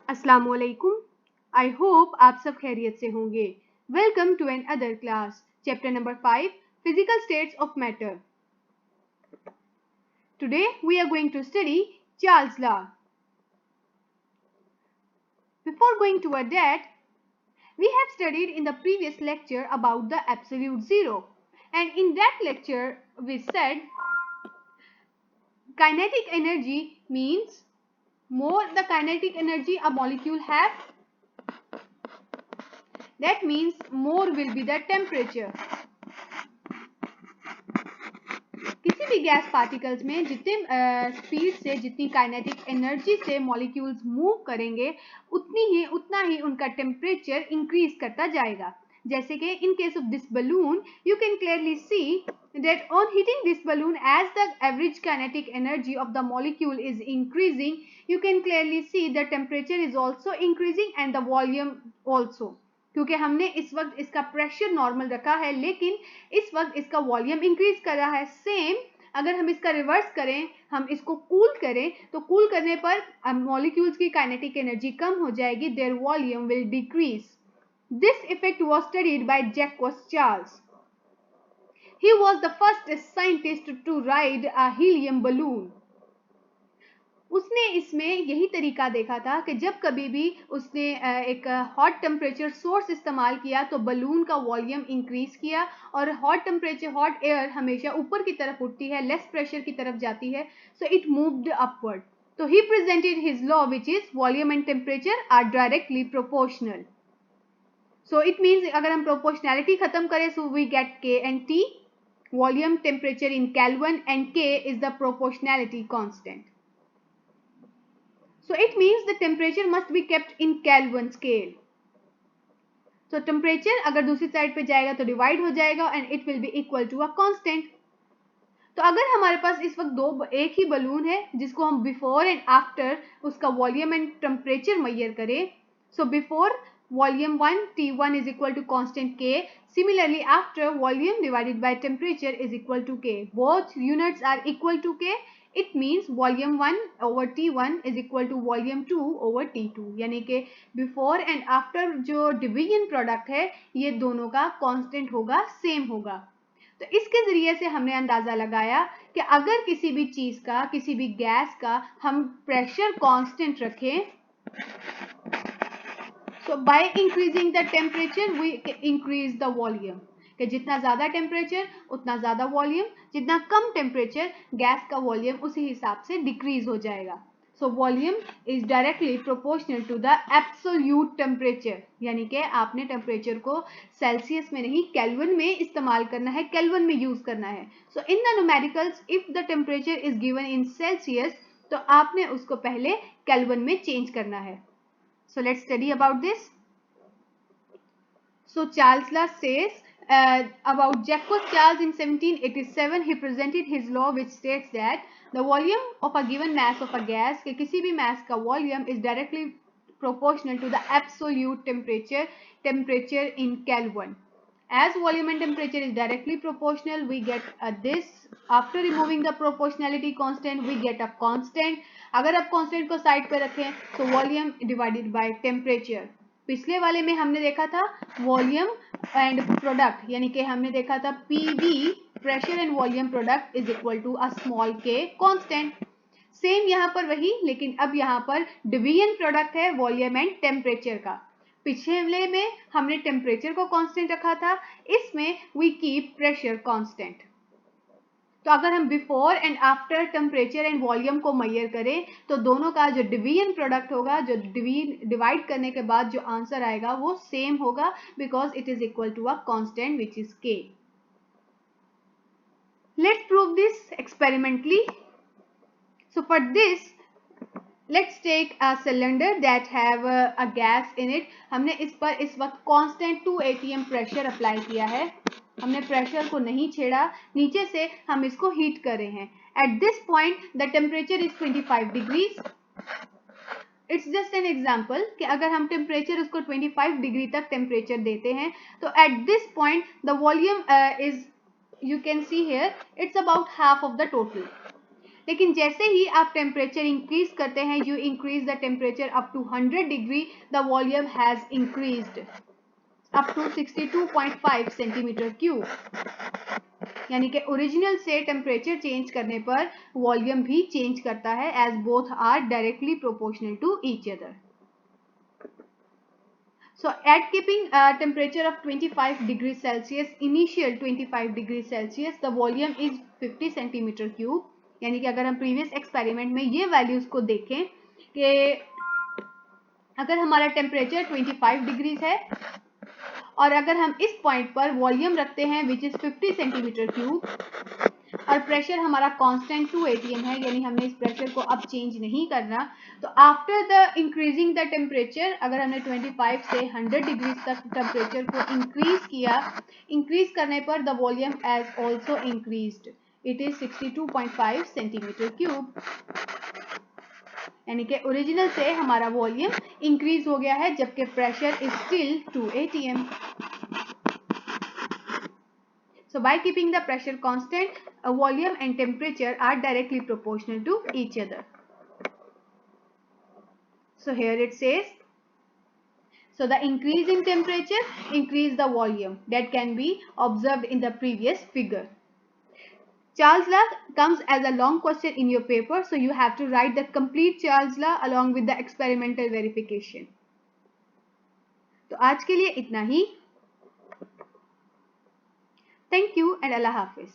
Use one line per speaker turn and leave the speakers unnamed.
अस्सलामुअलैकुम। I hope आप सब खैरियत से होंगे। Welcome to another class, chapter number 5, physical states of matter. Today we are going to study Charles law. Before going toward that, we have studied in the previous lecture about the absolute zero, and in that lecture we said kinetic energy means more the kinetic energy a molecule have, that means more will be the temperature. किसी भी gas particles में जितने speed से, जितनी kinetic energy से molecules move करेंगे, उतना ही उनका टेम्परेचर इंक्रीज करता जाएगा। जैसे कि in case of this balloon, you can clearly see that on hitting this balloon, as the average kinetic energy of the molecule is increasing, you can clearly see the temperature is also increasing and the volume also. क्योंकि हमने इस वक्त इसका pressure normal रखा है, लेकिन इस वक्त इसका वॉल्यूम इंक्रीज कर रहा है। सेम अगर हम इसका रिवर्स करें, हम इसको कूल करें, तो कूल करने पर मॉलिक्यूल्स की काइनेटिक एनर्जी कम हो जाएगी, their volume will decrease. This effect was studied by Jacques Charles. He was the first scientist to ride a helium balloon. उसने इसमें यही तरीका देखा था कि जब कभी भी उसने एक हॉट टेम्परेचर सोर्स इस्तेमाल किया तो बलून का वॉल्यूम इंक्रीज किया, और हॉट एयर हमेशा ऊपर की तरफ उठती है, लेस प्रेशर की तरफ जाती है, सो इट मूव्ड अपवर्ड। तो he presented his law which is volume and temperature are directly proportional. So it means अगर हम प्रोपोर्शनैलिटी खत्म करें, so we get K and T, volume, temperature in Kelvin, and K is the proportionality constant. So it means the temperature must be kept in Kelvin scale. So temperature अगर दूसरी side पे जाएगा तो divide हो जाएगा and it will be equal to a constant. तो अगर हमारे पास इस वक्त एक ही बलून है जिसको हम बिफोर एंड आफ्टर उसका वॉल्यूम एंड टेम्परेचर मेजर करें, so before volume 1 T1 is equal to constant K. Similarly, after volume divided by temperature is equal to K. Both units are equal to K. It means volume 1 over T1 is equal to volume 2 over T2. यानी कि before and after जो division product है, ये दोनों का constant होगा, same होगा। तो इसके जरिए से हमने अंदाजा लगाया कि अगर किसी भी चीज का, किसी भी गैस का हम प्रेशर कांस्टेंट रखें, so by increasing the temperature we increase the volume, कि जितना ज्यादा टेम्परेचर उतना ज्यादा वॉल्यूम, जितना कम टेम्परेचर गैस का वॉल्यूम उसी हिसाब से डिक्रीज हो जाएगा। So volume is directly proportional to the absolute temperature, यानी कि आपने टेम्परेचर को सेल्सियस में नहीं केल्विन में इस्तेमाल करना है, केल्विन में यूज करना है। So in the numericals if the temperature is given in Celsius, तो आपने उसको पहले केल्विन में चेंज करना है। So let's study about this. So Charles Law says about Jacques Charles in 1787 he presented his law which states that the volume of a given mass of a gas, कि किसी भी mass का volume is directly proportional to the absolute temperature in Kelvin. As volume and temperature is directly proportional, we get this. After removing the proportionality constant, we get a constant. अगर आप constant को side पे रखें तो volume divided by temperature. पिछले वाले में हमने देखा था volume and product, यानी कि हमने देखा था PV pressure and volume product is equal to a small k constant. Same यहाँ पर वही, लेकिन अब यहाँ पर डिवीजन प्रोडक्ट है वॉल्यूम एंड टेम्परेचर का। पिछले में हमने टेम्परेचर को कांस्टेंट रखा था, इसमें वी कीप प्रेशर कांस्टेंट। तो अगर हम before and after temperature and volume को मेजर करें तो दोनों का जो डिवीजन प्रोडक्ट होगा, जो डिवाइड करने के बाद जो आंसर आएगा वो सेम होगा, because it is equal to a constant which is K. Let's prove this experimentally. So for this, let's take a cylinder that have a gas in it. हमने इस पर इस वक्त constant 2 atm pressure apply किया है, हमने pressure को नहीं छेड़ा, नीचे से हम इसको हीट कर रहे हैं। At this point the temperature is 25 degrees. It's just an example कि अगर हम टेम्परेचर उसको 25 डिग्री तक टेम्परेचर देते हैं तो at this point the volume is you can see here it's about half of the total. लेकिन जैसे ही आप टेम्परेचर इंक्रीज करते हैं, you increase the temperature up to 100 degree, the volume has increased up to 62.5 centimetre cube. यानी कि original से temperature change करने पर वॉल्यूम भी चेंज करता है, as both are directly proportional to each other. So at keeping temperature of 25 degrees Celsius, initial 25 degrees Celsius, the volume is 50 centimetre cube. यानी कि अगर हम प्रीवियस एक्सपेरिमेंट में ये वैल्यूज को देखें कि अगर हमारा टेम्परेचर 25 डिग्रीज है और अगर हम इस पॉइंट पर वॉल्यूम रखते हैं विच इज 50 सेंटीमीटर क्यूब और प्रेशर हमारा कांस्टेंट 2 atm है, यानी हमने इस प्रेशर को अब चेंज नहीं करना, तो after the increasing the temperature, अगर हमने 25 से 100 डिग्री तक टेम्परेचर को इंक्रीज किया, इंक्रीज करने पर the volume as also increased, it is 62.5 centimetre cube. यानी कि ओरिजिनल से हमारा वॉल्यूम इंक्रीज हो गया है जबकि pressure is still 2 atm. So by keeping the pressure constant, volume and temperature are directly proportional to each other. So here it says, so the increase in temperature increase the volume, that can be observed in the previous figure. Charles law comes as a long question in your paper, so you have to write the complete Charles law along with the experimental verification. तो आज के लिए इतना ही. Thank you and Allah Hafiz.